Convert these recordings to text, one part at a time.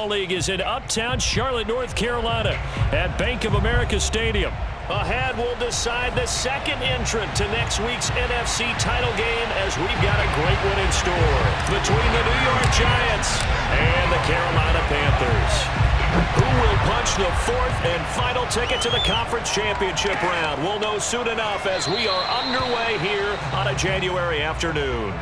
League is in uptown Charlotte, North Carolina at Bank of America Stadium. Ahead, we'll decide the second entrant to next week's NFC title game as we've got a great one in store between the New York Giants and the Carolina Panthers. Who will punch the fourth and final ticket to the conference championship round? We'll know soon enough as we are underway here on a January afternoon.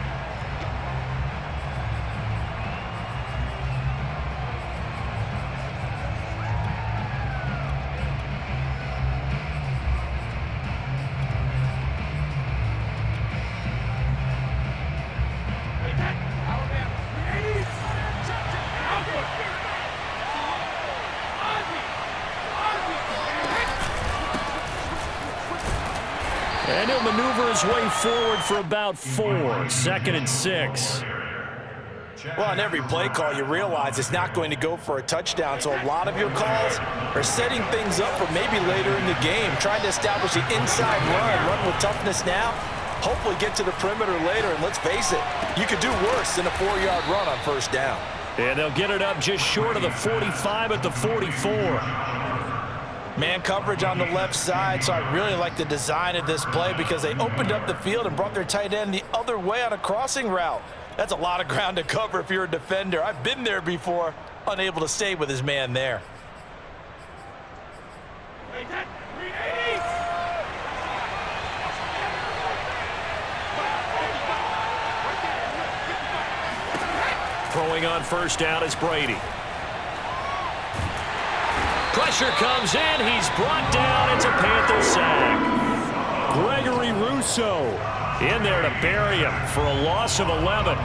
And he'll maneuver his way forward for about 4, 2nd and 6. Well, on every play call, you realize it's not going to go for a touchdown, so a lot of your calls are setting things up for maybe later in the game, trying to establish the inside run with toughness now, hopefully get to the perimeter later, and let's face it, you could do worse than a 4-yard run on first down. And they'll get it up just short of the 45 at the 44. Man coverage on the left side, so I really like the design of this play because they opened up the field and brought their tight end the other way on a crossing route. That's a lot of ground to cover if you're a defender. I've been there before, unable to stay with his man there. Throwing on first down is Brady. Pressure comes in. He's brought down. It's a Panther sack. Gregory Rousseau in there to bury him for a loss of 11.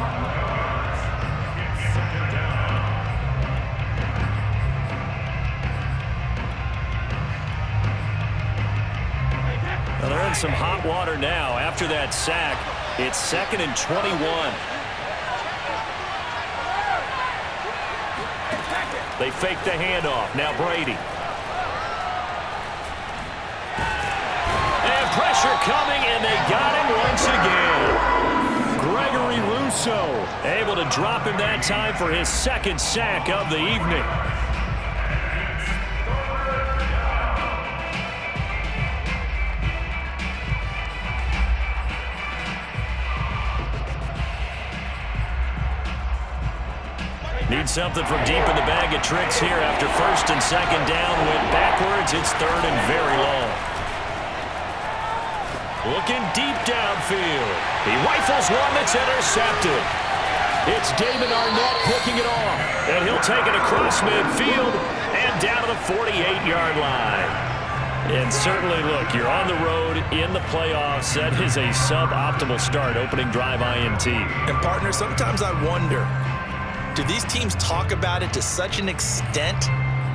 Well, they're in some hot water now. After that sack, it's 2nd and 21. They fake the handoff. Now Brady. And pressure coming, and they got him once again. Gregory Rousseau able to drop him that time for his 2nd sack of the evening. Need something from deep in the bag of tricks here after 1st and 2nd down. Went backwards. It's 3rd and very long. Looking deep downfield. He rifles one that's intercepted. It's David Arnett picking it off. And he'll take it across midfield and down to the 48-yard line. And certainly, look, you're on the road in the playoffs. That is a suboptimal start, opening drive INT. And, partner, sometimes I wonder, do these teams talk about it to such an extent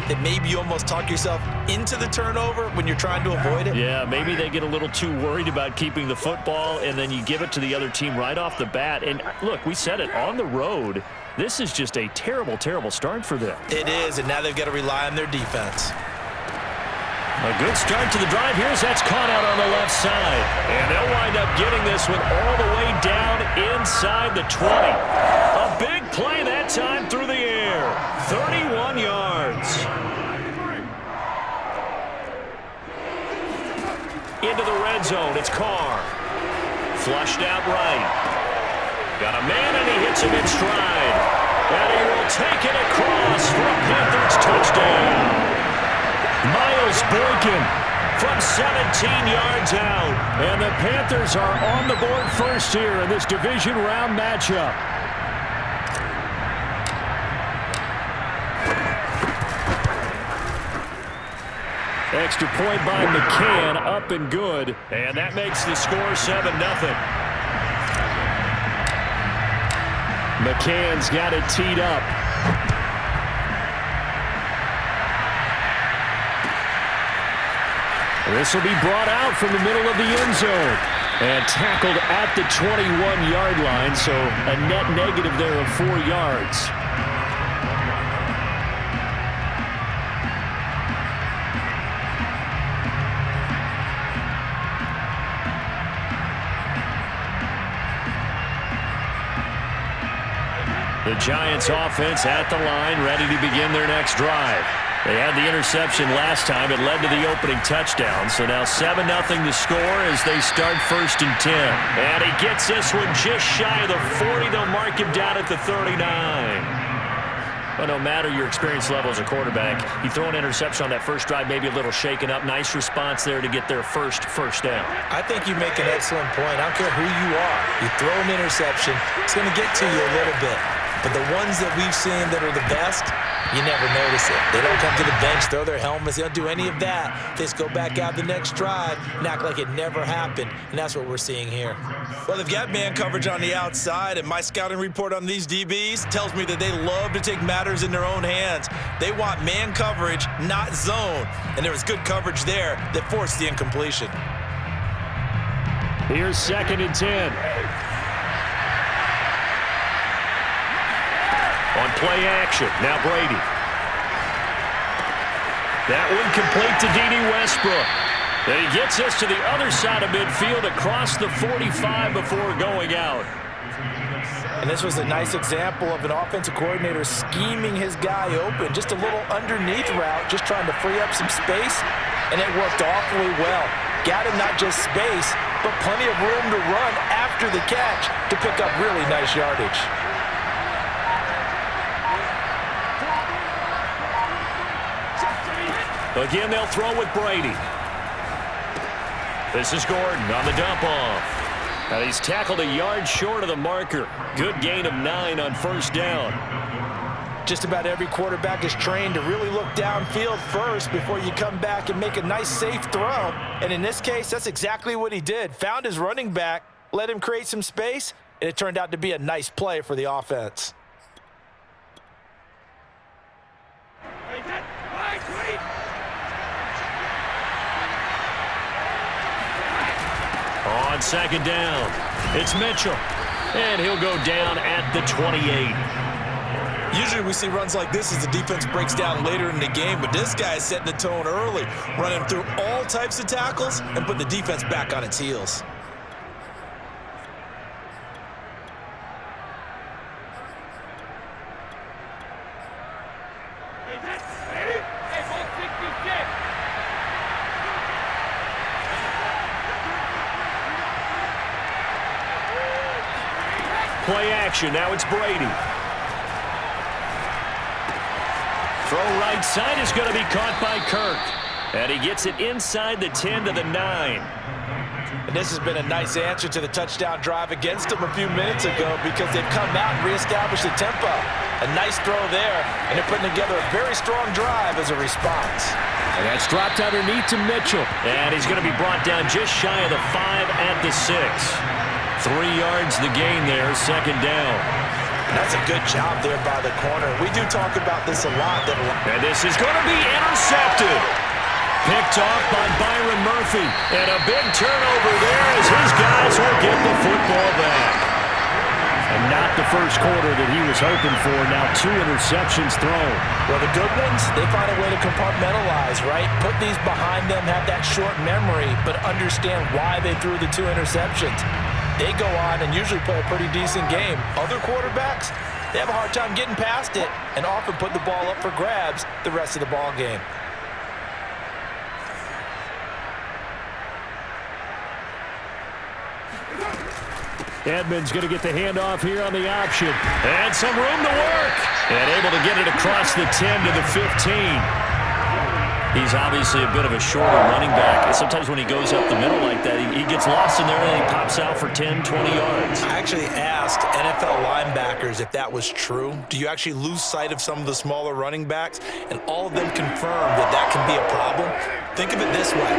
that maybe you almost talk yourself into the turnover when you're trying to avoid it? Yeah, maybe they get a little too worried about keeping the football, and then you give it to the other team right off the bat. And, look, we said it, on the road, this is just a terrible, terrible start for them. It is, and now they've got to rely on their defense. A good start to the drive. Here's that's caught out on the left side. And they'll wind up getting this one all the way down inside the 20. A big play that time through the air. 31 yards. Into the red zone. It's Carr. Flushed out right. Got a man, and he hits him in stride. And he will take it across for a Panthers touchdown. Miles Boykin from 17 yards out. And the Panthers are on the board first here in this division round matchup. Extra point by McCann, up and good. And that makes the score 7-0. McCann's got it teed up. This will be brought out from the middle of the end zone and tackled at the 21-yard line, so a net negative there of 4 yards. The Giants offense at the line, ready to begin their next drive. They had the interception last time. It led to the opening touchdown. So now 7-0 to score as they start 1st and 10. And he gets this one just shy of the 40. They'll mark him down at the 39. Well, no matter your experience level as a quarterback, you throw an interception on that first drive, maybe a little shaken up. Nice response there to get their first down. I think you make an excellent point. I don't care who you are. You throw an interception, it's going to get to you a little bit. But the ones that we've seen that are the best, you never notice it. They don't come to the bench, throw their helmets. They don't do any of that. They just go back out the next drive and act like it never happened. And that's what we're seeing here. Well, they've got man coverage on the outside, and my scouting report on these DBs tells me that they love to take matters in their own hands. They want man coverage, not zone. And there was good coverage there that forced the incompletion. Here's 2nd and 10. On play action, now Brady. That one complete to D.D. Westbrook. And he gets us to the other side of midfield across the 45 before going out. And this was a nice example of an offensive coordinator scheming his guy open. Just a little underneath route, just trying to free up some space, and it worked awfully well. Got him not just space, but plenty of room to run after the catch to pick up really nice yardage. Again, they'll throw with Brady. This is Gordon on the dump-off. Now he's tackled a yard short of the marker. Good gain of 9 on 1st down. Just about every quarterback is trained to really look downfield first before you come back and make a nice, safe throw. And in this case, that's exactly what he did. Found his running back, let him create some space, and it turned out to be a nice play for the offense. On 2nd down, it's Mitchell, and he'll go down at the 28. Usually we see runs like this as the defense breaks down later in the game, but this guy is setting the tone early, running through all types of tackles and putting the defense back on its heels. Play action, now it's Brady. Throw right side is going to be caught by Kirk. And he gets it inside the 10 to the 9. And this has been a nice answer to the touchdown drive against them a few minutes ago because they've come out and reestablished the tempo. A nice throw there, and they're putting together a very strong drive as a response. And that's dropped underneath to Mitchell. And he's going to be brought down just shy of the 5 at the 6. 3 yards the gain there, 2nd down. And that's a good job there by the corner. We do talk about this a lot. And this is going to be intercepted. Picked off by Byron Murphy. And a big turnover there as his guys will get the football back. And not the first quarter that he was hoping for. Now 2 interceptions thrown. Well, the good ones, they find a way to compartmentalize, right? Put these behind them, have that short memory, but understand why they threw the 2 interceptions. They go on and usually play a pretty decent game. Other quarterbacks, they have a hard time getting past it and often put the ball up for grabs the rest of the ball game. Edmonds going to get the handoff here on the option. And some room to work. And able to get it across the 10 to the 15. He's obviously a bit of a shorter running back. And sometimes when he goes up the middle like that, he gets lost in there and he pops out for 10, 20 yards. I actually asked NFL linebackers if that was true. Do you actually lose sight of some of the smaller running backs? And all of them confirmed that that can be a problem. Think of it this way.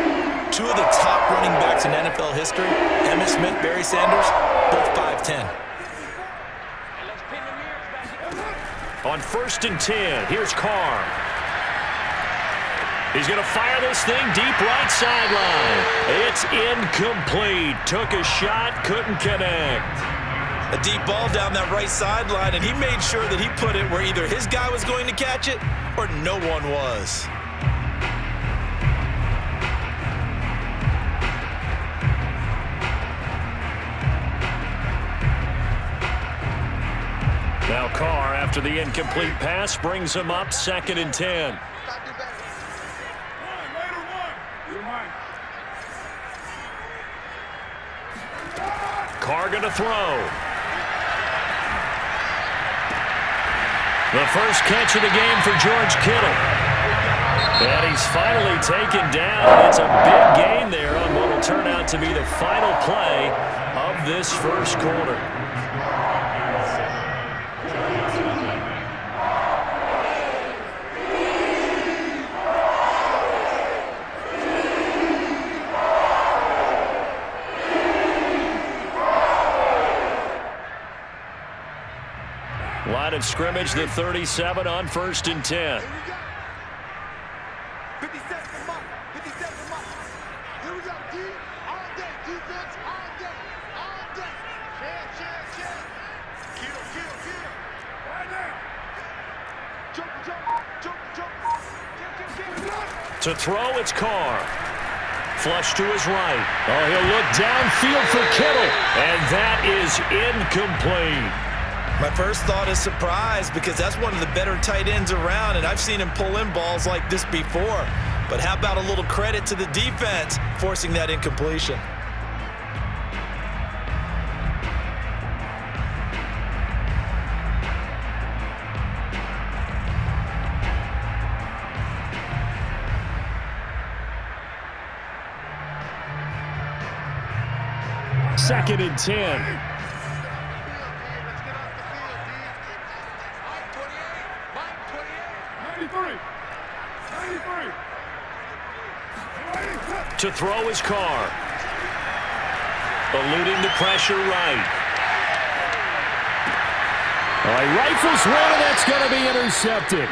2 of the top running backs in NFL history, Emmitt Smith, Barry Sanders, both 5'10". On 1st and 10, here's Carr. He's going to fire this thing deep right sideline. It's incomplete. Took a shot, couldn't connect. A deep ball down that right sideline, and he made sure that he put it where either his guy was going to catch it or no one was. Now Carr, after the incomplete pass, brings him up 2nd and 10. Carr going to throw. The first catch of the game for George Kittle. And he's finally taken down. It's a big gain there on what will turn out to be the final play of this first quarter. Line of scrimmage, the 37 on 1st and 10. To throw, it's Carr. Flush to his right. Oh, he'll look downfield for Kittle. And that is incomplete. My first thought is surprise because that's one of the better tight ends around, and I've seen him pull in balls like this before. But how about a little credit to the defense forcing that incompletion? Second and 10. To throw his Carr. Eluding the pressure right. He rifles one, and that's going to be intercepted.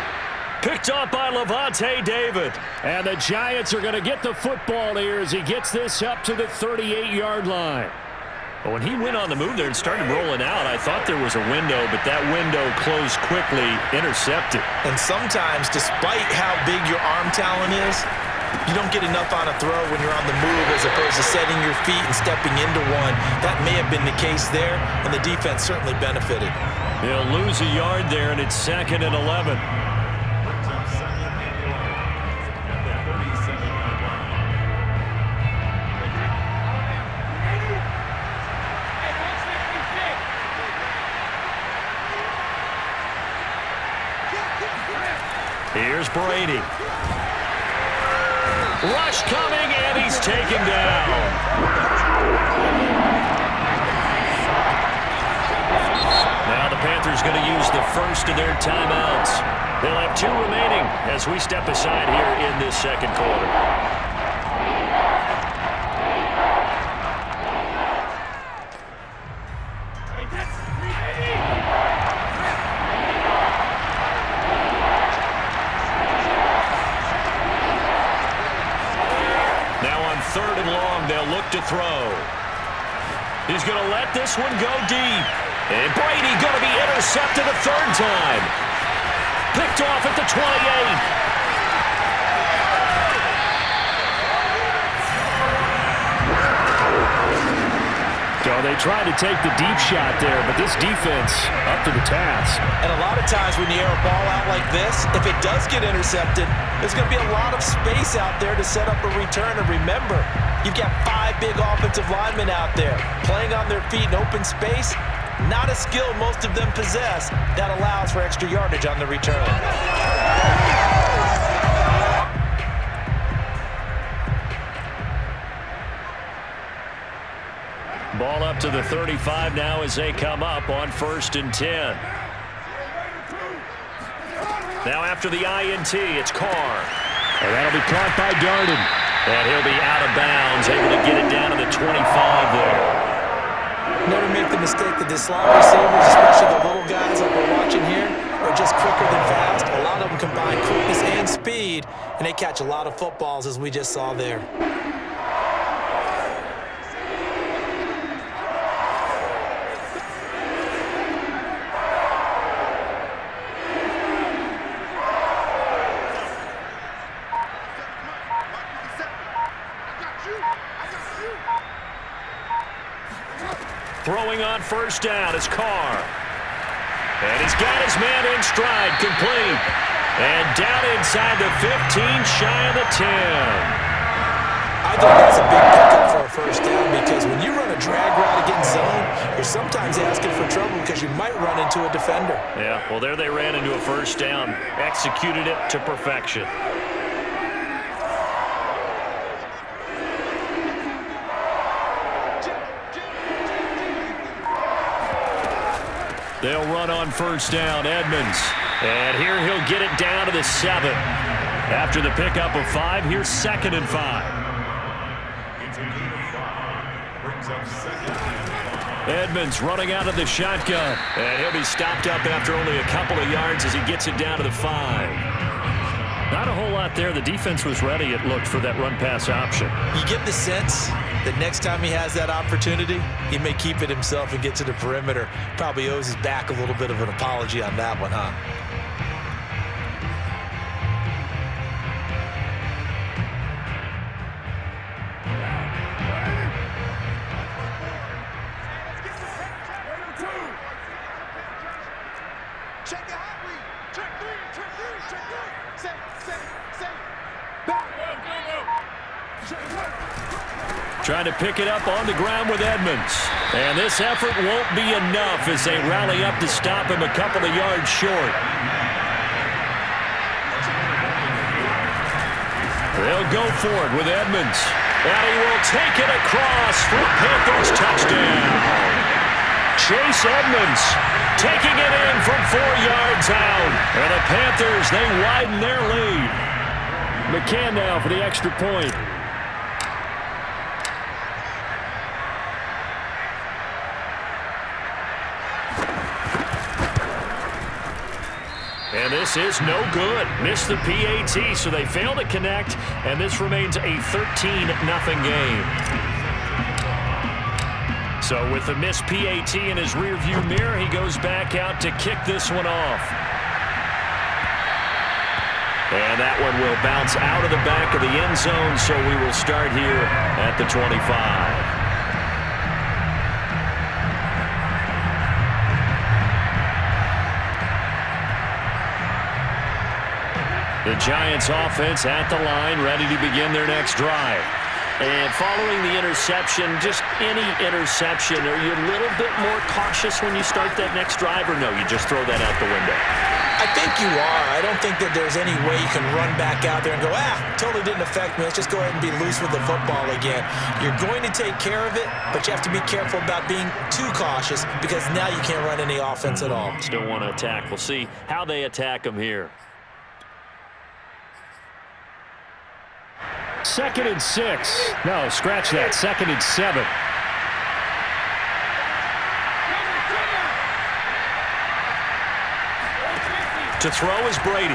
Picked off by Levante David. And the Giants are going to get the football here as he gets this up to the 38-yard line. But when he went on the move there and started rolling out, I thought there was a window, but that window closed quickly, intercepted. And sometimes, despite how big your arm talent is, you don't get enough on a throw when you're on the move as opposed to setting your feet and stepping into one. That may have been the case there, and the defense certainly benefited. He'll lose a yard there, and it's 2nd and 11. Here's Brady. Rush coming, and he's taken down. Now the Panthers going to use the first of their timeouts. They'll have 2 remaining as we step aside here in this second quarter. To throw. He's going to let this one go deep. And Brady going to be intercepted a 3rd time. Picked off at the 28. So they tried to take the deep shot there, but this defense up to the task. And a lot of times when you air a ball out like this, if it does get intercepted, there's going to be a lot of space out there to set up a return. And remember, you've got 5 big offensive linemen out there playing on their feet in open space. Not a skill most of them possess that allows for extra yardage on the return. Ball up to the 35 now as they come up on 1st and 10. Now after the INT, it's Carr. And that'll be caught by Darden. And he'll be out of bounds, able to get it down to the 25 there. Never make the mistake that the slot receivers, especially the little guys like we're watching here, are just quicker than fast. A lot of them combine quickness and speed, and they catch a lot of footballs, as we just saw there. Throwing on 1st down is Carr. And he's got his man in stride, complete. And down inside the 15, shy of the 10. I think that's a big pickup for a first down because when you run a drag route against zone, you're sometimes asking for trouble because you might run into a defender. Yeah, well, there they ran into a first down. Executed it to perfection. They'll run on first down, Edmonds. And here he'll get it down to the 7. After the pickup of 5, here's 2nd and 5. Edmonds running out of the shotgun. And he'll be stopped up after only a couple of yards as he gets it down to the 5. Not a whole lot there. The defense was ready, it looked, for that run-pass option. You get the sense that next time he has that opportunity, he may keep it himself and get to the perimeter. Probably owes his back a little bit of an apology on that one, huh? Trying to pick it up on the ground with Edmonds. And this effort won't be enough as they rally up to stop him a couple of yards short. They'll go for it with Edmonds. And he will take it across for a Panthers touchdown. Chase Edmonds taking it in from 4 yards out. And the Panthers, they widen their lead. McCann now for the extra point. And this is no good. Missed the PAT, so they fail to connect, and this remains a 13-0 game. So with the missed PAT in his rearview mirror, he goes back out to kick this one off. And that one will bounce out of the back of the end zone, so we will start here at the 25. The Giants offense at the line, ready to begin their next drive. And following the interception, just any interception, are you a little bit more cautious when you start that next drive, or no, you just throw that out the window? I think you are. I don't think that there's any way you can run back out there and go, totally didn't affect me. Let's just go ahead and be loose with the football again. You're going to take care of it, but you have to be careful about being too cautious because now you can't run any offense at all. Still want to attack. We'll see how they attack them here. 2nd and 6. No, scratch that. 2nd and 7. To throw is Brady.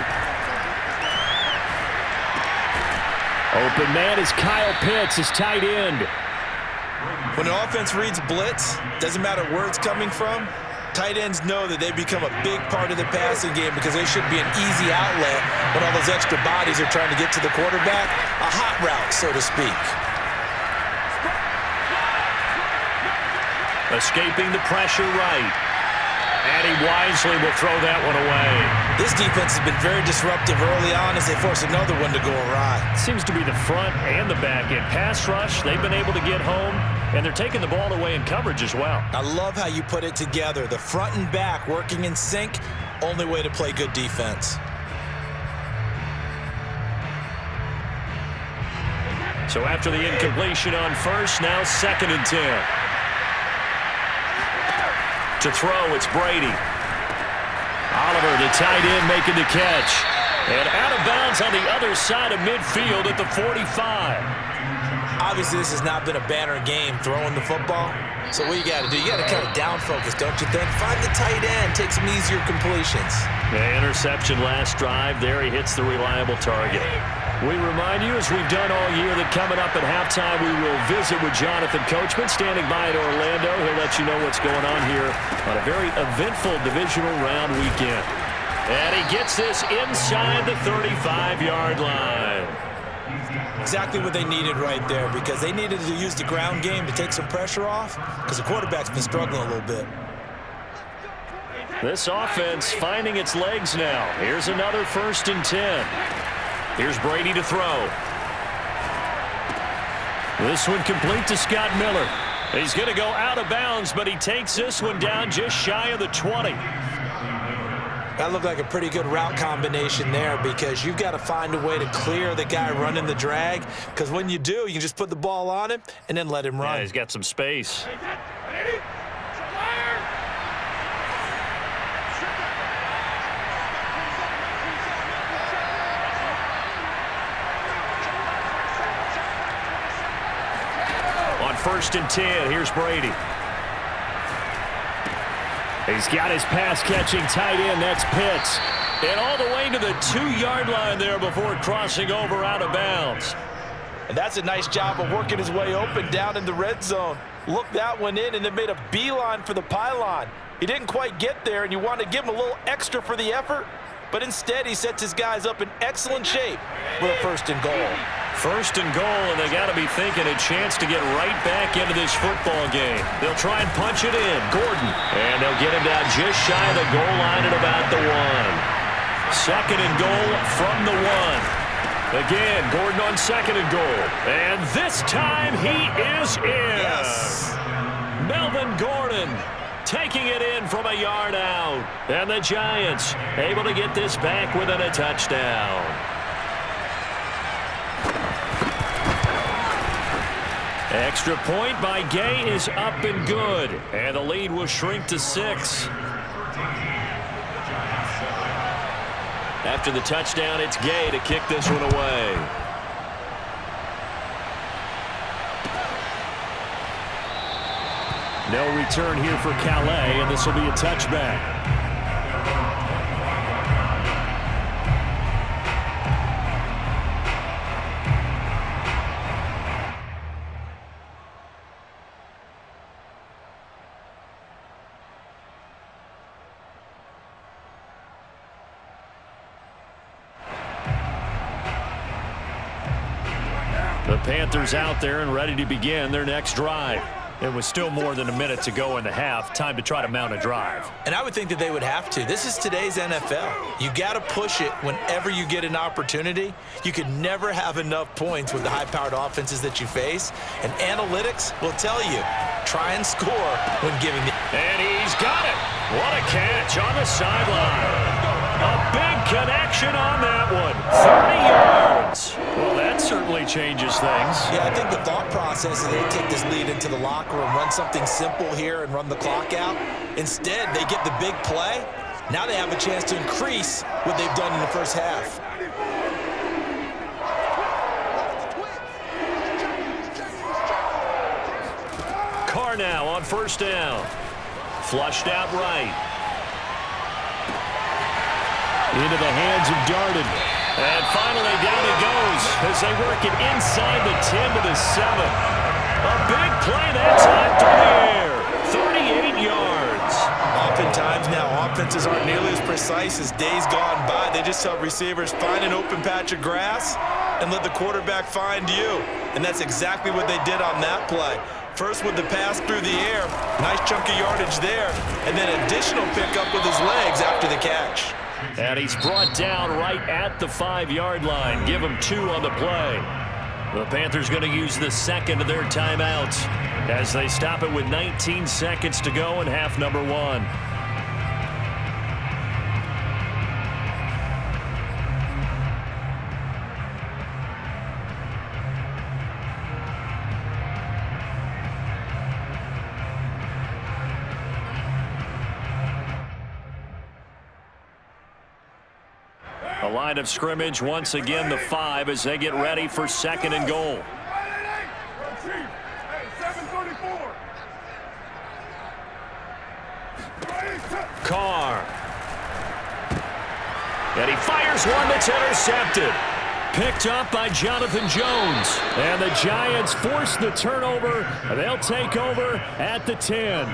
Open man is Kyle Pitts, his tight end. When an offense reads blitz, doesn't matter where it's coming from, tight ends know that they become a big part of the passing game because they should be an easy outlet when all those extra bodies are trying to get to the quarterback. A hot route, so to speak. Escaping the pressure right. And he wisely will throw that one away. This defense has been very disruptive early on as they force another one to go awry. Seems to be the front and the back end. Pass rush, they've been able to get home, and they're taking the ball away in coverage as well. I love how you put it together. The front and back working in sync, only way to play good defense. So after the incompletion on first, now 2nd and 10. To throw, it's Brady. Oliver, the tight end, making the catch. And out of bounds on the other side of midfield at the 45. Obviously, this has not been a banner game throwing the football. So what you got to do, you got to kind of down focus, don't you think? Find the tight end, take some easier completions. The interception last drive. There he hits the reliable target. We remind you, as we've done all year, that coming up at halftime, we will visit with Jonathan Coachman standing by at Orlando. He'll let you know what's going on here on a very eventful divisional round weekend. And he gets this inside the 35-yard line. Exactly what they needed right there because they needed to use the ground game to take some pressure off because the quarterback's been struggling a little bit. This offense finding its legs now. Here's another 1st and 10. Here's Brady to throw. This one complete to Scott Miller. He's going to go out of bounds, but he takes this one down just shy of the 20. That looked like a pretty good route combination there, because you've got to find a way to clear the guy running the drag, because when you do, you can just put the ball on him and then let him run. Yeah, he's got some space. On 1st and 10, here's Brady. He's got his pass-catching tight end. That's Pitts. And all the way to the 2-yard line there before crossing over out of bounds. And that's a nice job of working his way open down in the red zone. Looked that one in and then made a beeline for the pylon. He didn't quite get there, and you want to give him a little extra for the effort, but instead he sets his guys up in excellent shape for a 1st and goal. 1st and goal, and they got to be thinking a chance to get right back into this football game. They'll try and punch it in. Gordon. And they'll get him down just shy of the goal line at about the 1. 2nd and goal from the 1. Again, Gordon on 2nd and goal. And this time he is in. Yes. Melvin Gordon taking it in from a yard out. And the Giants able to get this back within a touchdown. Extra point by Gay is up and good. And the lead will shrink to 6. After the touchdown, it's Gay to kick this one away. No return here for Calais, and this will be a touchback. The Panthers out there and ready to begin their next drive. It was still more than a minute to go in the half. Time to try to mount a drive. And I would think that they would have to. This is today's NFL. You got to push it whenever you get an opportunity. You can never have enough points with the high-powered offenses that you face. And analytics will tell you, try and score when giving the... And he's got it. What a catch on the sideline. A big connection on that one. 30 yards. Well, that certainly changes things. Yeah, I think the thought process is they take this lead into the locker room, run something simple here and run the clock out. Instead, they get the big play. Now they have a chance to increase what they've done in the first half. Carr now on 1st down. Flushed out right. Into the hands of Darden. And finally down it goes as they work it inside the 10 to the 7. A big play that time through the air. 38 yards. Oftentimes now offenses aren't nearly as precise as days gone by. They just tell receivers, find an open patch of grass and let the quarterback find you. And that's exactly what they did on that play. First with the pass through the air, nice chunk of yardage there, and then additional pickup with his legs after the catch. And he's brought down right at the 5-yard line. Give him 2 on the play. The Panthers going to use the second of their timeouts as they stop it with 19 seconds to go in half number 1. A line of scrimmage once again the 5 as they get ready for 2nd and goal. Carr. And he fires one that's intercepted. Picked up by Jonathan Jones. And the Giants force the turnover. They'll take over at the 10.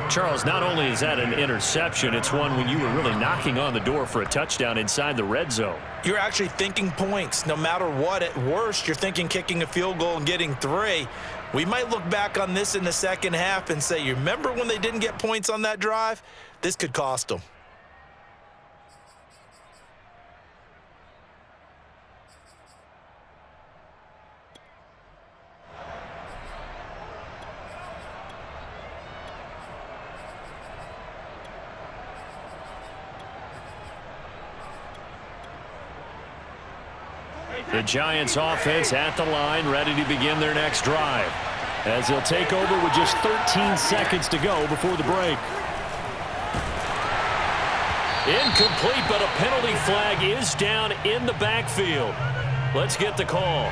Charles, not only is that an interception, it's one when you were really knocking on the door for a touchdown inside the red zone. You're actually thinking points. No matter what, at worst, you're thinking kicking a field goal and getting 3. We might look back on this in the second half and say, you remember when they didn't get points on that drive? This could cost them. The Giants offense at the line, ready to begin their next drive, as they'll take over with just 13 seconds to go before the break. Incomplete, but a penalty flag is down in the backfield. Let's get the call.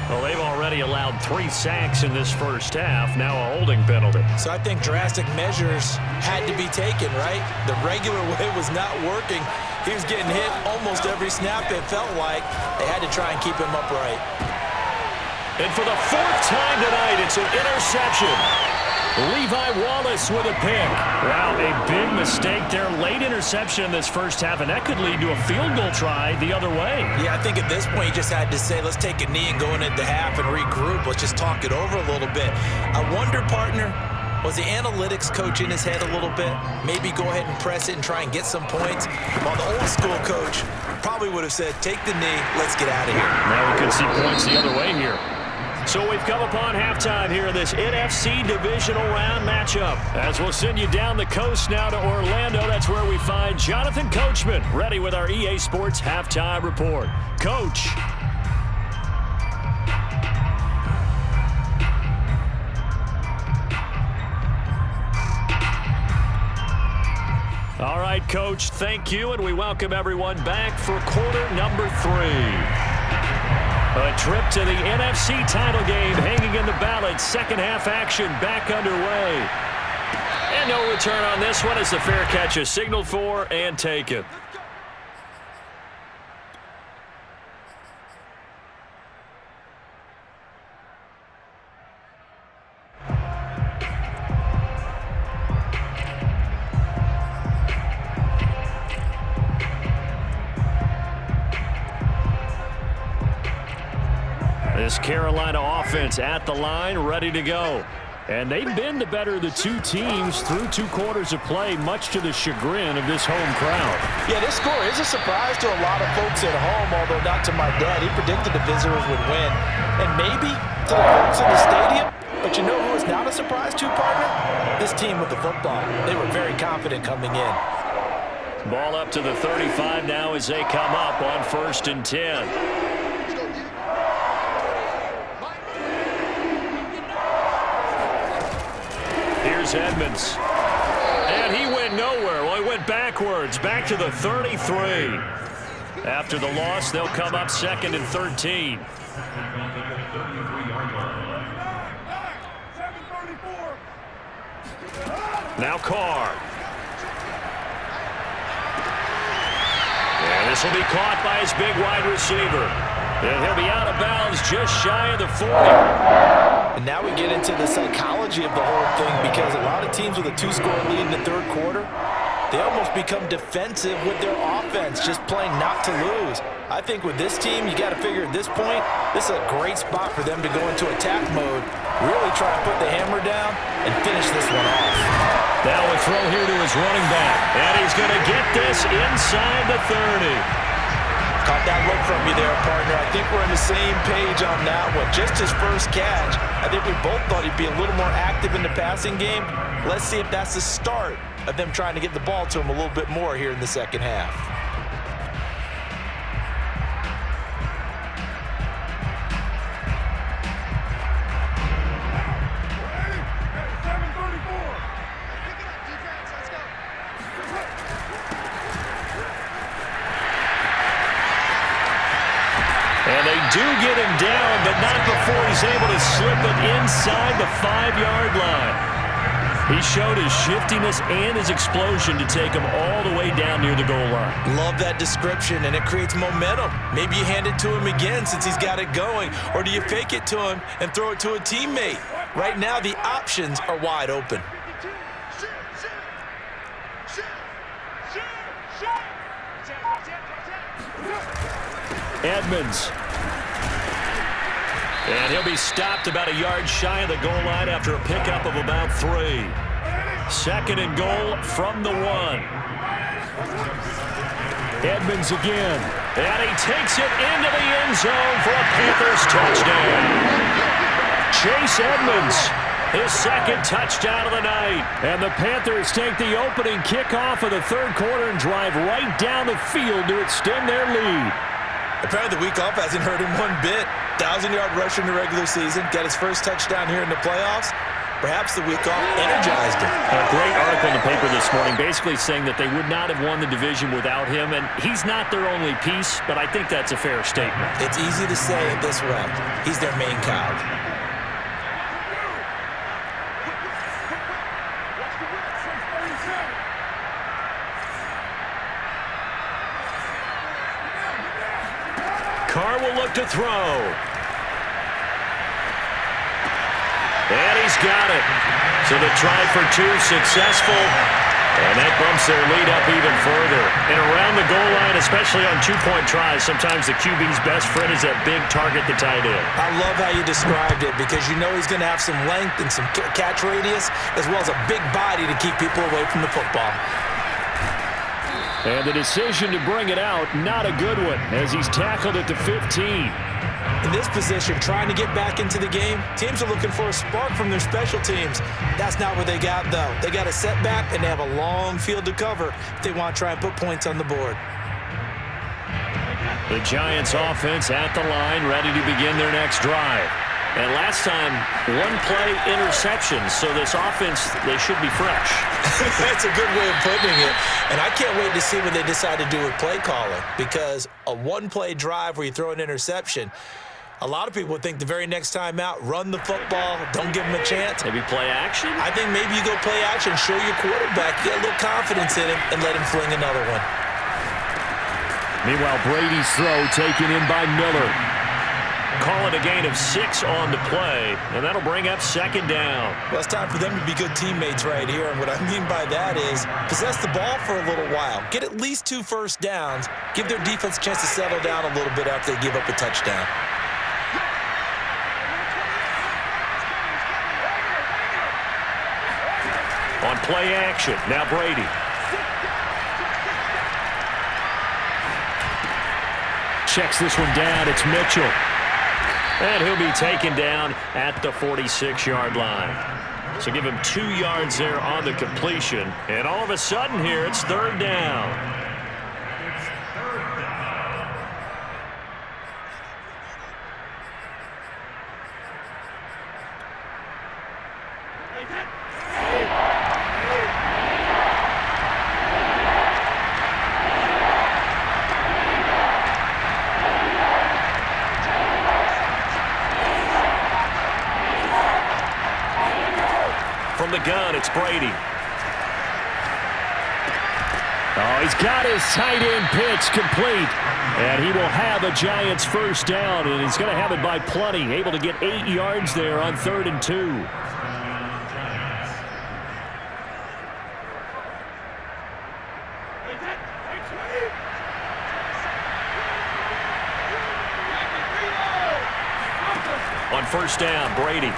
Well, they've already allowed 3 sacks in this first half, now a holding penalty. So I think drastic measures had to be taken, right? The regular way was not working. He was getting hit almost every snap, it felt like. They had to try and keep him upright. And for the 4th time tonight, it's an interception. Levi Wallace with a pick. Wow, a big mistake there. Late interception in this first half, and that could lead to a field goal try the other way. Yeah, I think at this point you just had to say, let's take a knee and go into half and regroup. Let's just talk it over a little bit. I wonder, partner, was the analytics coach in his head a little bit? Maybe go ahead and press it and try and get some points? While the old school coach probably would have said, take the knee, let's get out of here. Now we could see points the other way here. So we've come upon halftime here in this NFC divisional round matchup. As we'll send you down the coast now to Orlando, that's where we find Jonathan Coachman, ready with our EA Sports halftime report. Coach. All right, Coach, thank you, and we welcome everyone back for quarter number 3. A trip to the NFC title game hanging in the balance. Second half action back underway. And no return on this one as the fair catch is signaled for and taken. This Carolina offense at the line, ready to go. And they've been the better of the two teams through 2 quarters of play, much to the chagrin of this home crowd. Yeah, this score is a surprise to a lot of folks at home, although not to my dad. He predicted the visitors would win. And maybe to the folks in the stadium. But you know who is not a surprise to, partner? This team with the football. They were very confident coming in. Ball up to the 35 now as they come up on 1st and 10. Here's Edmonds. And he went nowhere. Well, he went backwards, back to the 33. After the loss, they'll come up 2nd and 13. Now Carr. And this will be caught by his big wide receiver. And he'll be out of bounds just shy of the 40. And now we get into the psychology of the whole thing, because a lot of teams with a 2-score lead in the 3rd quarter, they almost become defensive with their offense, just playing not to lose. I think with this team, you got to figure at this point, this is a great spot for them to go into attack mode, really try to put the hammer down and finish this one off. Now a throw here to his running back, and he's going to get this inside the 30. Caught that look from you there, partner. I think we're on the same page on that one. Just his first catch, I think we both thought he'd be a little more active in the passing game. Let's see if that's the start of them trying to get the ball to him a little bit more here in the second half. And they do get him down, but not before he's able to slip it inside the 5-yard line. He showed his shiftiness and his explosion to take him all the way down near the goal line. Love that description, and it creates momentum. Maybe you hand it to him again since he's got it going, or do you fake it to him and throw it to a teammate? Right now, the options are wide open. Edmonds. And he'll be stopped about a yard shy of the goal line after a pickup of about 3. Second and goal from the 1. Edmonds again. And he takes it into the end zone for a Panthers touchdown. Chase Edmonds, his second touchdown of the night. And the Panthers take the opening kickoff of the third quarter and drive right down the field to extend their lead. Apparently the week off hasn't hurt him one bit. 1,000-yard rusher in the regular season. Got his first touchdown here in the playoffs. Perhaps the week off energized him. A great article in the paper this morning basically saying that they would not have won the division without him, and he's not their only piece, but I think that's a fair statement. It's easy to say it this way. He's their main cog. Carr will look to throw. And he's got it. So the try for 2 successful. And that bumps their lead up even further. And around the goal line, especially on 2-point tries, sometimes the QB's best friend is that big target, the tight end. I love how you described it because you know he's going to have some length and some catch radius as well as a big body to keep people away from the football. And the decision to bring it out, not a good one, as he's tackled at the 15. In this position, trying to get back into the game, teams are looking for a spark from their special teams. That's not what they got, though. They got a setback, and they have a long field to cover if they want to try and put points on the board. The Giants offense at the line, ready to begin their next drive. And last time, 1-play interception, so this offense, they should be fresh. That's a good way of putting it. And I can't wait to see what they decide to do with play calling, because a 1-play drive where you throw an interception, a lot of people would think the very next time out, run the football, don't give them a chance. Maybe play action? I think maybe you go play action, show your quarterback, get a little confidence in him, and let him fling another one. Meanwhile, Brady's throw taken in by Miller. Call it a gain of 6 on the play, and that'll bring up second down. Well, it's time for them to be good teammates right here, and what I mean by that is possess the ball for a little while. Get at least 2 first downs. Give their defense a chance to settle down a little bit after they give up a touchdown. On play action, now Brady. Checks this one down, it's Mitchell. And he'll be taken down at the 46-yard line. So give him 2 yards there on the completion. And all of a sudden here, it's third down. From the gun, it's Brady. Oh, he's got his tight end pitch complete. And he will have a Giants first down, and he's going to have it by plenty. Able to get 8 yards there on 3rd and 2. On first down, Brady.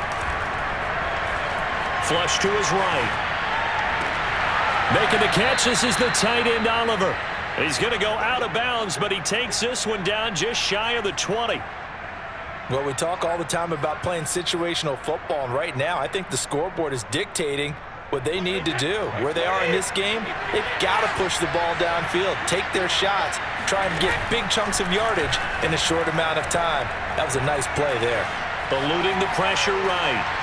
Flush to his right. Making the catch, this is the tight end, Oliver. He's going to go out of bounds, but he takes this one down just shy of the 20. Well, we talk all the time about playing situational football, and right now I think the scoreboard is dictating what they need to do. Where they are in this game, they've got to push the ball downfield, take their shots, try and get big chunks of yardage in a short amount of time. That was a nice play there. Eluding the pressure right.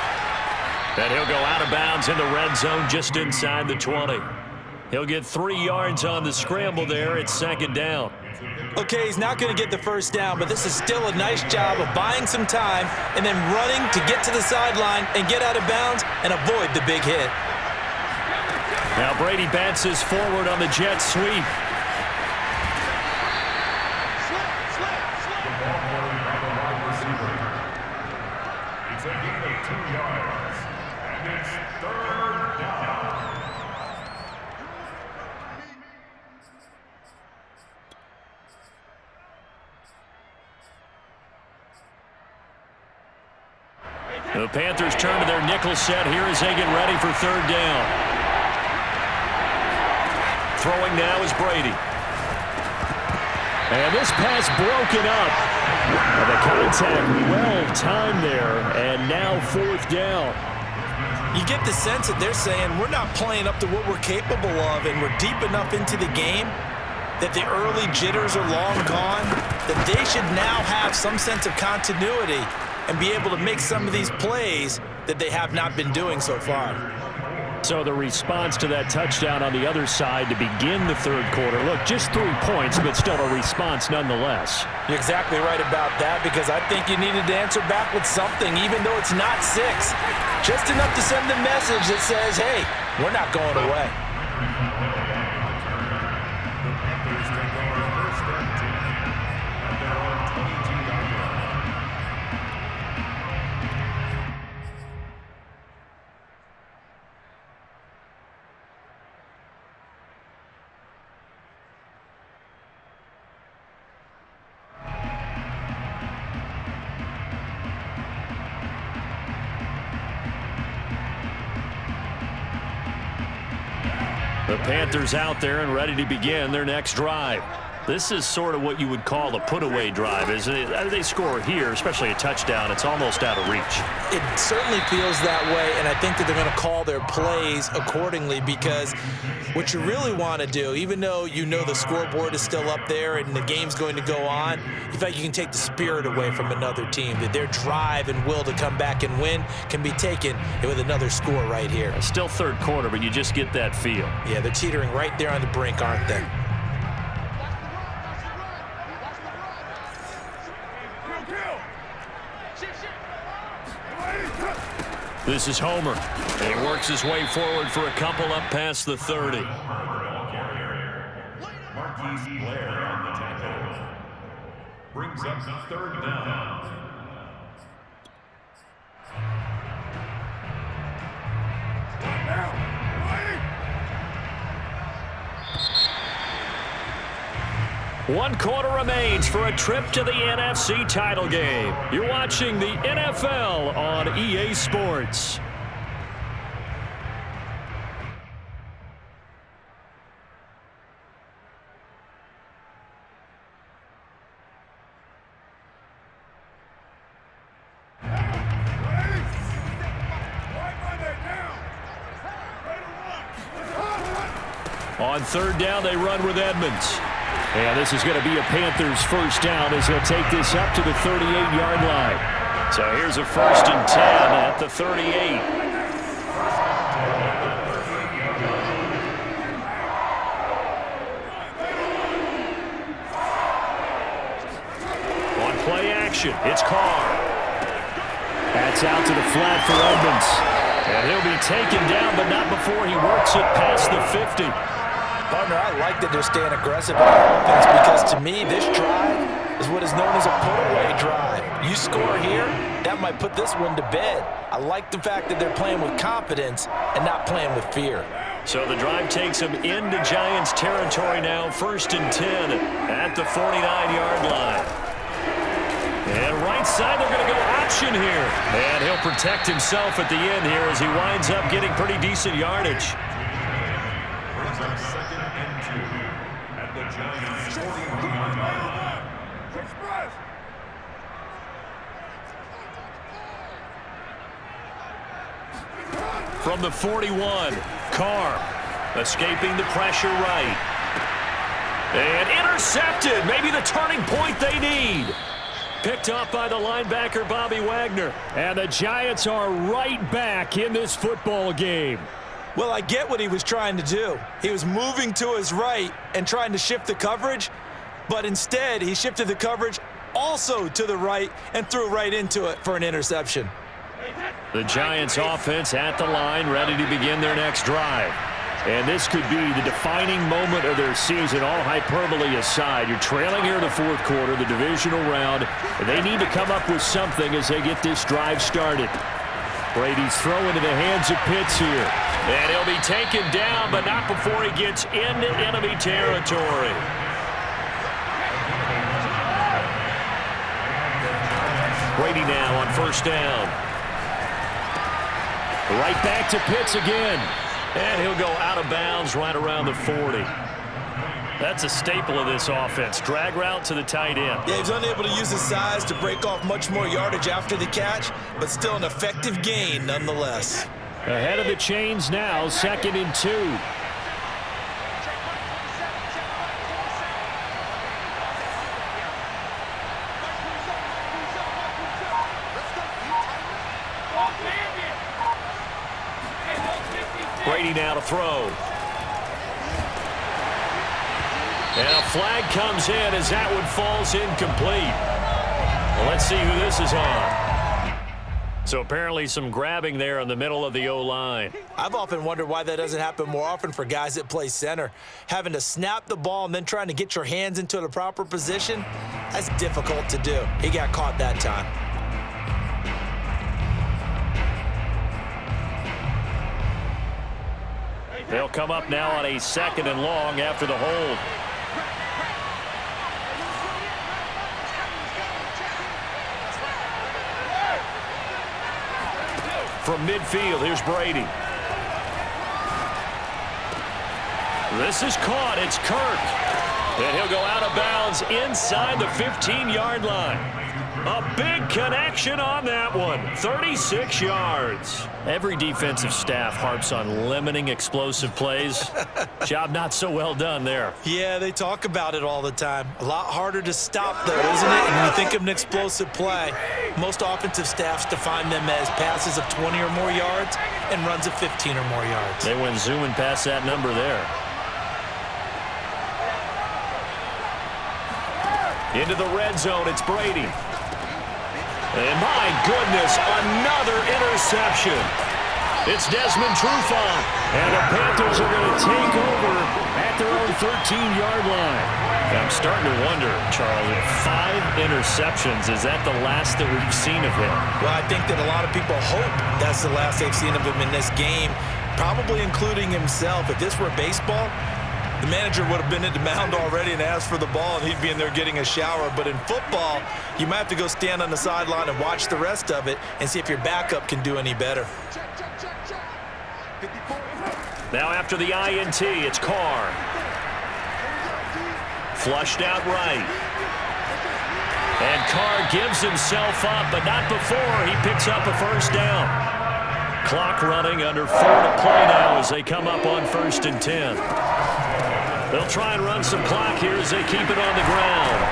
And he'll go out of bounds in the red zone just inside the 20. He'll get 3 yards on the scramble there. It's second down. Okay, he's not going to get the first down, but this is still a nice job of buying some time and then running to get to the sideline and get out of bounds and avoid the big hit. Now Brady bounces forward on the jet sweep. The Panthers turn to their nickel set here as they get ready for third down. Throwing now is Brady. And this pass broken up. And the contact well timed there, and now 4th down. You get the sense that they're saying we're not playing up to what we're capable of, and we're deep enough into the game that the early jitters are long gone, that they should now have some sense of continuity and be able to make some of these plays that they have not been doing so far. So the response to that touchdown on the other side to begin the 3rd quarter. Look, just 3 points, but still a response nonetheless. You're exactly right about that, because I think you needed to answer back with something, even though it's not 6. Just enough to send a message that says, hey, we're not going away. The Panthers out there and ready to begin their next drive. This is sort of what you would call a put-away drive, isn't it? They score here, especially a touchdown, it's almost out of reach. It certainly feels that way, and I think that they're going to call their plays accordingly, because what you really want to do, even though you know the scoreboard is still up there and the game's going to go on, you feel like you can take the spirit away from another team, that their drive and will to come back and win can be taken with another score right here. It's still 3rd quarter, but you just get that feel. Yeah, they're teetering right there on the brink, aren't they? This is Homer, and he works his way forward for a couple up past the 30. Marquise Blair on the tackle. Brings up 3rd down. One quarter remains for a trip to the NFC title game. You're watching the NFL on EA Sports. On 3rd down, they run with Edmonds. And this is going to be a Panthers 1st down as he'll take this up to the 38-yard line. So here's a 1st and 10 at the 38. On play action, it's Carr. That's out to the flat for Edmonds. And he'll be taken down, but not before he works it past the 50. Partner, I like that they're staying aggressive on offense, because to me, this drive is what is known as a put-away drive. You score here, that might put this one to bed. I like the fact that they're playing with confidence and not playing with fear. So the drive takes them into Giants territory now, 1st and 10 at the 49-yard line. And right side, they're going to go option here. And he'll protect himself at the end here as he winds up getting pretty decent yardage. Brings up 2nd and 2 at the Giants 41-yard line. From the 41, Carr escaping the pressure right. And intercepted, maybe the turning point they need. Picked off by the linebacker, Bobby Wagner. And the Giants are right back in this football game. Well, I get what he was trying to do. He was moving to his right and trying to shift the coverage, but instead he shifted the coverage also to the right and threw right into it for an interception. The Giants offense at the line, ready to begin their next drive. And this could be the defining moment of their season, all hyperbole aside. You're trailing here in the 4th quarter, the divisional round. And they need to come up with something as they get this drive started. Brady's throw into the hands of Pitts here. And he'll be taken down, but not before he gets into enemy territory. Brady now on 1st down. Right back to Pitts again. And he'll go out of bounds right around the 40. That's a staple of this offense. Drag route to the tight end. Yeah, he's unable to use his size to break off much more yardage after the catch, but still an effective gain nonetheless. Ahead of the chains now, 2nd and 2. Brady now to throw. And a flag comes in as that one falls incomplete. Well, let's see who this is on. So apparently some grabbing there in the middle of the O-line. I've often wondered why that doesn't happen more often for guys that play center. Having to snap the ball and then trying to get your hands into the proper position, that's difficult to do. He got caught that time. They'll come up now on a 2nd and long after the hold. From midfield, here's Brady. This is caught. It's Kirk. And he'll go out of bounds inside the 15-yard line. A big connection on that one. 36 yards. Every defensive staff harps on limiting explosive plays. Job not so well done there. Yeah, they talk about it all the time. A lot harder to stop, though, isn't it? When you think of an explosive play, most offensive staffs define them as passes of 20 or more yards and runs of 15 or more yards. They went zooming past that number there. Into the red zone, it's Brady. And my goodness, another interception. It's Desmond Trufant. And the Panthers are going to take over at their own 13-yard line. I'm starting to wonder, Charlie, 5 interceptions. Is that the last that we've seen of him? Well, I think that a lot of people hope that's the last they've seen of him in this game, probably including himself. If this were baseball, the manager would have been at the mound already and asked for the ball, and he'd be in there getting a shower. But in football, you might have to go stand on the sideline and watch the rest of it and see if your backup can do any better. Now after the INT, it's Carr. Flushed out right. And Carr gives himself up, but not before he picks up a first down. Clock running, under 4 to play now as they come up on 1st and 10. They'll try and run some clock here as they keep it on the ground.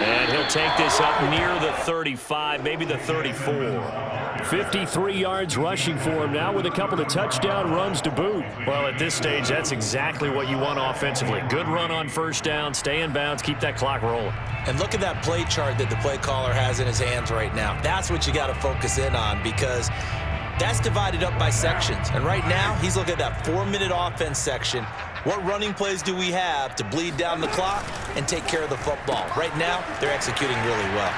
And he'll take this up near the 35, maybe the 34. 53 yards rushing for him now with a couple of touchdown runs to boot. Well, at this stage, that's exactly what you want offensively. Good run on 1st down, stay in bounds, keep that clock rolling. And look at that play chart that the play caller has in his hands right now. That's what you got to focus in on, because that's divided up by sections. And right now, he's looking at that 4-minute offense section. What running plays do we have to bleed down the clock and take care of the football? Right now, they're executing really well.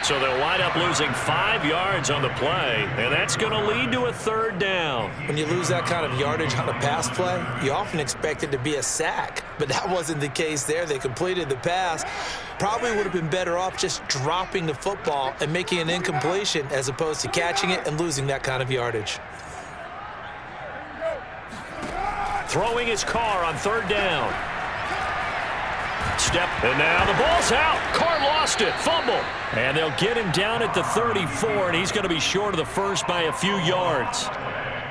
So they'll wind up losing 5 yards on the play, and that's going to lead to a 3rd down. When you lose that kind of yardage on a pass play, you often expect it to be a sack, but that wasn't the case there. They completed the pass. Probably would have been better off just dropping the football and making an incompletion as opposed to catching it and losing that kind of yardage. Throwing his Carr on 3rd down. Step, and now the ball's out. Carr lost it, fumble. And they'll get him down at the 34, and he's going to be short of the first by a few yards.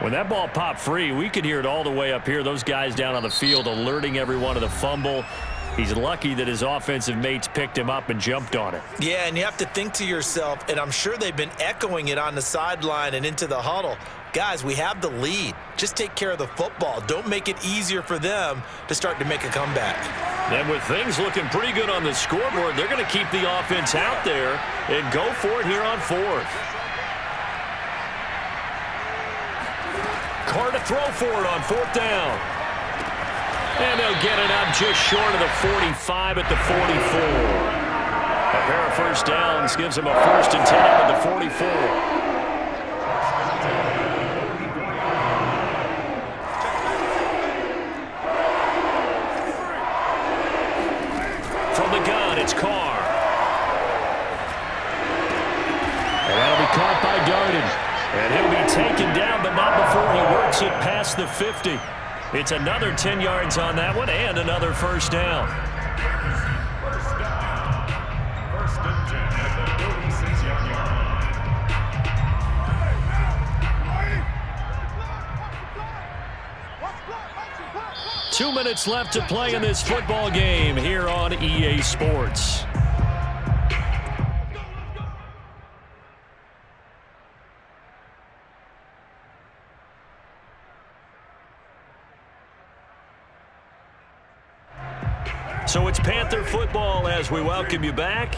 When that ball popped free, we could hear it all the way up here. Those guys down on the field alerting everyone of the fumble. He's lucky that his offensive mates picked him up and jumped on it. Yeah, and you have to think to yourself, and I'm sure they've been echoing it on the sideline and into the huddle. Guys, we have the lead. Just take care of the football. Don't make it easier for them to start to make a comeback. And with things looking pretty good on the scoreboard, they're going to keep the offense out there and go for it here on 4th. Carr to throw for it on 4th down. And they'll get it up just short of the 45 at the 44. A pair of first downs gives them a 1st and 10 up at the 44. From the gun, it's Carr. And that'll be caught by Darden. And he'll be taken down, but not before he works it past the 50. It's another 10 yards on that one and another first down. First down. First and 10 at the 36-yard line. 2 minutes left to play in this football game here on EA Sports. So it's Panther football as we welcome you back.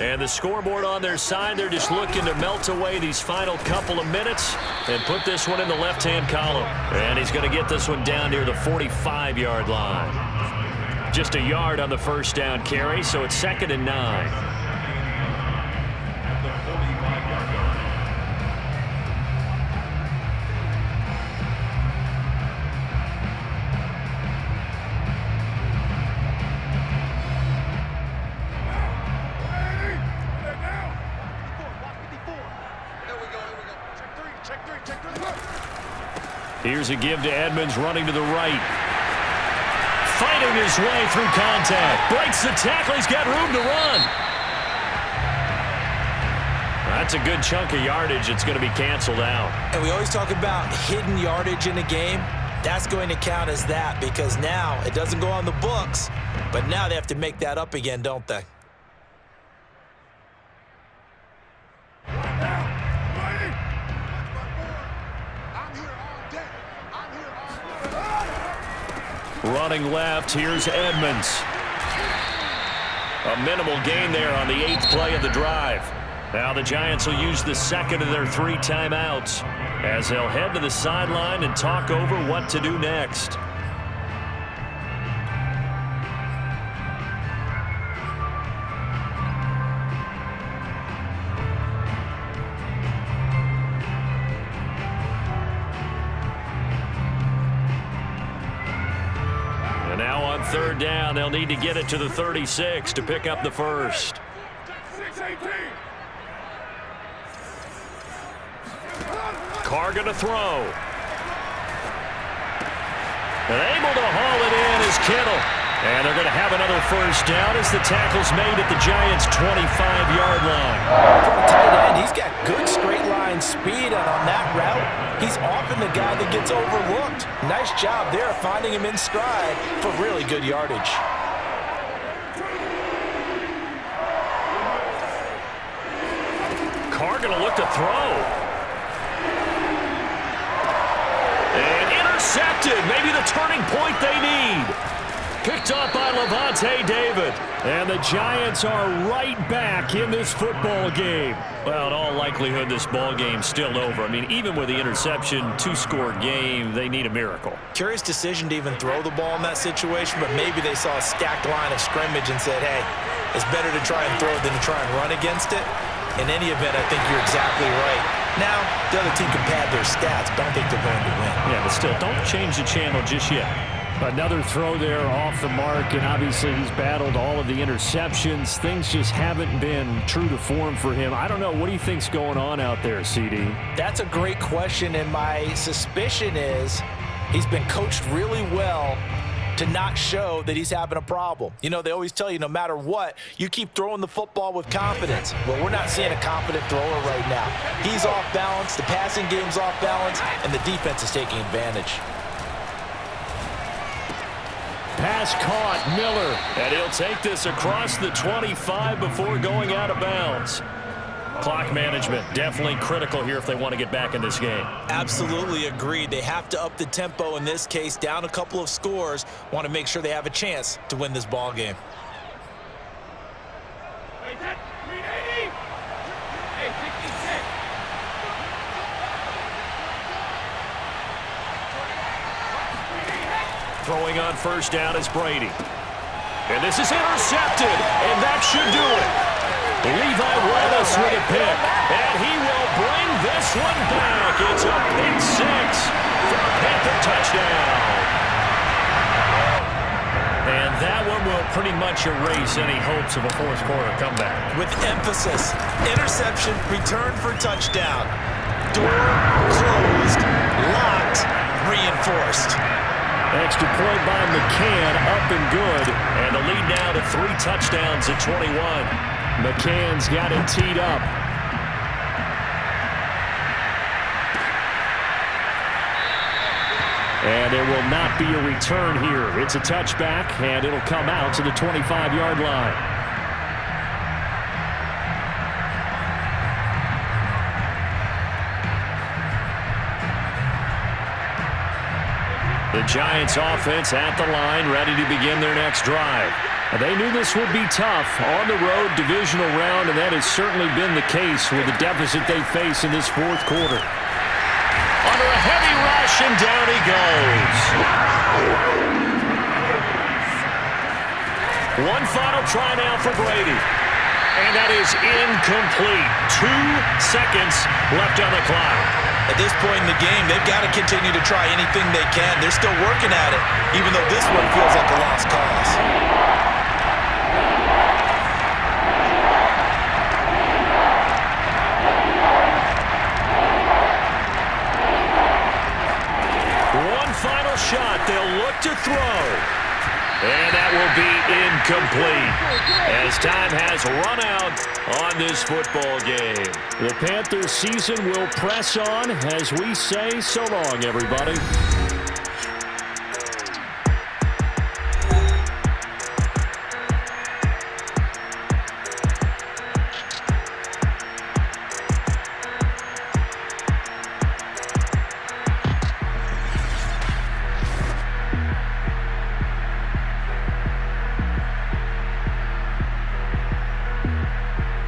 And the scoreboard on their side, they're just looking to melt away these final couple of minutes and put this one in the left-hand column. And he's going to get this one down near the 45-yard line. Just a yard on the first down carry, so it's 2nd and 9. Here's a give to Edmonds running to the right. Fighting his way through contact. Breaks the tackle. He's got room to run. That's a good chunk of yardage. It's going to be canceled out. And we always talk about hidden yardage in a game. That's going to count as that because now it doesn't go on the books, but now they have to make that up again, don't they? Running left, here's Edmonds. A minimal gain there on the 8th play of the drive. Now the Giants will use the second of their 3 timeouts as they'll head to the sideline and talk over what to do next. Now on 3rd down, they'll need to get it to the 36 to pick up the first. Carr going to throw. And able to haul it in is Kittle. And they're going to have another first down as the tackle's made at the Giants' 25-yard line. For a tight end, he's got good straight line speed, and on that route, he's often the guy that gets overlooked. Nice job there finding him in stride for really good yardage. Carr going to look to throw. And intercepted. Maybe the turning point they need. Picked up by Levante David. And the Giants are right back in this football game. Well, in all likelihood, this ball game's still over. I mean, even with the interception, 2-score game, they need a miracle. Curious decision to even throw the ball in that situation, but maybe they saw a stacked line of scrimmage and said, hey, it's better to try and throw than to try and run against it. In any event, I think you're exactly right. Now, the other team can pad their stats, but I don't think they're going to win. Yeah, but still, don't change the channel just yet. Another throw there off the mark, and obviously he's battled all of the interceptions. Things just haven't been true to form for him. I don't know. What do you think's going on out there, CD? That's a great question, and my suspicion is he's been coached really well to not show that he's having a problem. You know, they always tell you no matter what, you keep throwing the football with confidence. Well, we're not seeing a confident thrower right now. He's off balance, the passing game's off balance, and the defense is taking advantage. Pass caught, Miller. And he'll take this across the 25 before going out of bounds. Clock management, definitely critical here if they want to get back in this game. Absolutely agreed. They have to up the tempo in this case, down a couple of scores. Want to make sure they have a chance to win this ball game. Throwing on first down is Brady. And this is intercepted, and that should do it. Levi Wallace with a pick, and he will bring this one back. It's a pick six for a Panther touchdown. And that one will pretty much erase any hopes of a fourth quarter comeback. With emphasis, interception, return for touchdown. Door closed, locked, reinforced. Extra point by McCann, up and good. And the lead now to 3 touchdowns at 21. McCann's got it teed up. And there will not be a return here. It's a touchback, and it'll come out to the 25-yard line. The Giants offense at the line, ready to begin their next drive. They knew this would be tough on the road divisional round, and that has certainly been the case with the deficit they face in this fourth quarter. Under a heavy rush, and down he goes. One final try now for Brady. And that is incomplete. 2 seconds left on the clock. At this point in the game, they've got to continue to try anything they can. They're still working at it, even though this one feels like a lost cause. One final shot. They'll look to throw. And that will be incomplete as time has run out on this football game. The Panthers season will press on as we say so long, everybody.